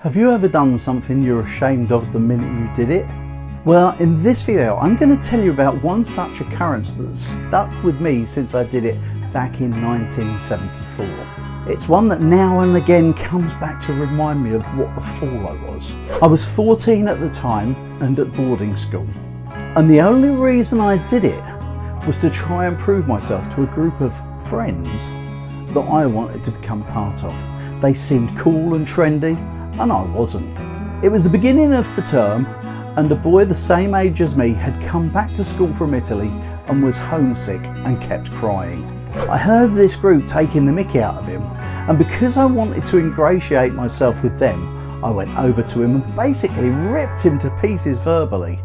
Have you ever done something you're ashamed of the minute you did it? Well, in this video, I'm going to tell you about one such occurrence that stuck with me since I did it back in 1974. It's one that now and again comes back to remind me of what a fool I was. I was 14 at the time and at boarding school. And the only reason I did it was to try and prove myself to a group of friends that I wanted to become part of. They seemed cool and trendy, and I wasn't. It was the beginning of the term, and a boy the same age as me had come back to school from Italy and was homesick and kept crying. I heard this group taking the mickey out of him, and because I wanted to ingratiate myself with them, I went over to him and basically ripped him to pieces verbally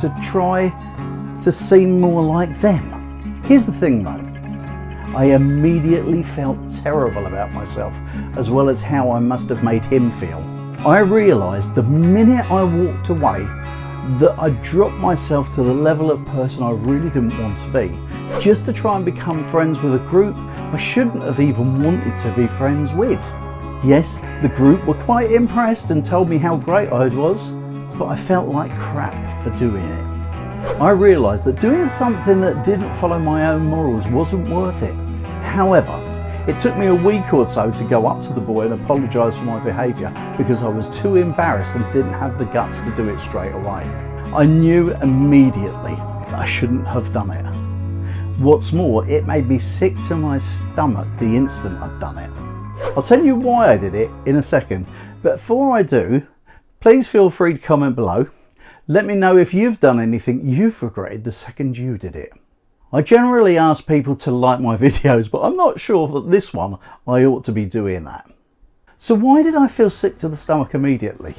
to try to seem more like them. Here's the thing though, I immediately felt terrible about myself, as well as how I must have made him feel. I realised the minute I walked away that I dropped myself to the level of person I really didn't want to be, just to try and become friends with a group I shouldn't have even wanted to be friends with. Yes, the group were quite impressed and told me how great I was, but I felt like crap for doing it. I realised that doing something that didn't follow my own morals wasn't worth it. However, it took me a week or so to go up to the boy and apologise for my behaviour because I was too embarrassed and didn't have the guts to do it straight away. I knew immediately that I shouldn't have done it. What's more, it made me sick to my stomach the instant I'd done it. I'll tell you why I did it in a second, but before I do, please feel free to comment below. Let me know if you've done anything you've regretted the second you did it. I generally ask people to like my videos, but I'm not sure that this one I ought to be doing that. So why did I feel sick to the stomach immediately?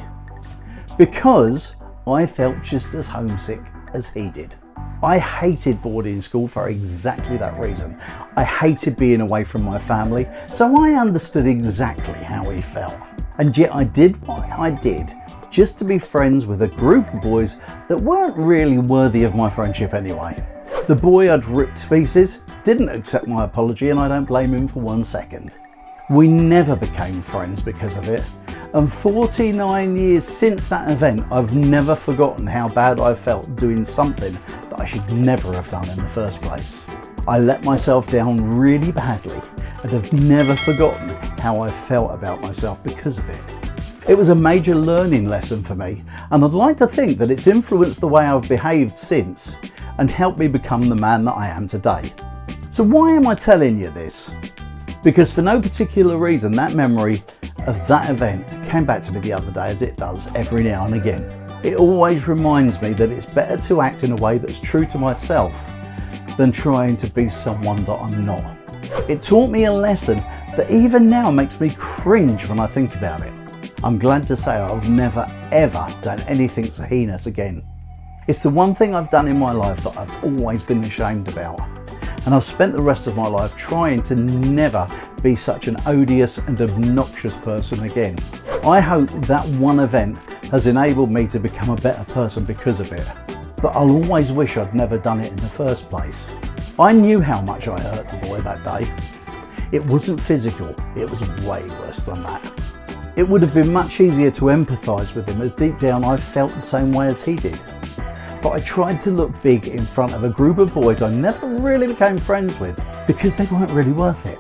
Because I felt just as homesick as he did. I hated boarding school for exactly that reason. I hated being away from my family, so I understood exactly how he felt. And yet I did what I did just to be friends with a group of boys that weren't really worthy of my friendship anyway. The boy I'd ripped to pieces didn't accept my apology, and I don't blame him for 1 second. We never became friends because of it, and 49 years since that event, I've never forgotten how bad I felt doing something that I should never have done in the first place. I let myself down really badly and have never forgotten how I felt about myself because of it. It was a major learning lesson for me, and I'd like to think that it's influenced the way I've behaved since and helped me become the man that I am today. So why am I telling you this? Because for no particular reason, that memory of that event came back to me the other day, as it does every now and again. It always reminds me that it's better to act in a way that's true to myself than trying to be someone that I'm not. It taught me a lesson that even now makes me cringe when I think about it. I'm glad to say I've never ever done anything so heinous again. It's the one thing I've done in my life that I've always been ashamed about, and I've spent the rest of my life trying to never be such an odious and obnoxious person again. I hope that one event has enabled me to become a better person because of it, but I'll always wish I'd never done it in the first place. I knew how much I hurt the boy that day. It wasn't physical, it was way worse than that. It would have been much easier to empathise with him, as deep down I felt the same way as he did. But I tried to look big in front of a group of boys I never really became friends with because they weren't really worth it.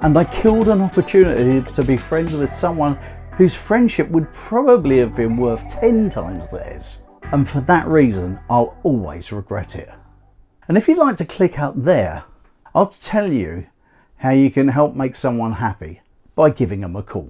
And I killed an opportunity to be friends with someone whose friendship would probably have been worth 10 times theirs. And for that reason, I'll always regret it. And if you'd like to click up there, I'll tell you how you can help make someone happy by giving them a call.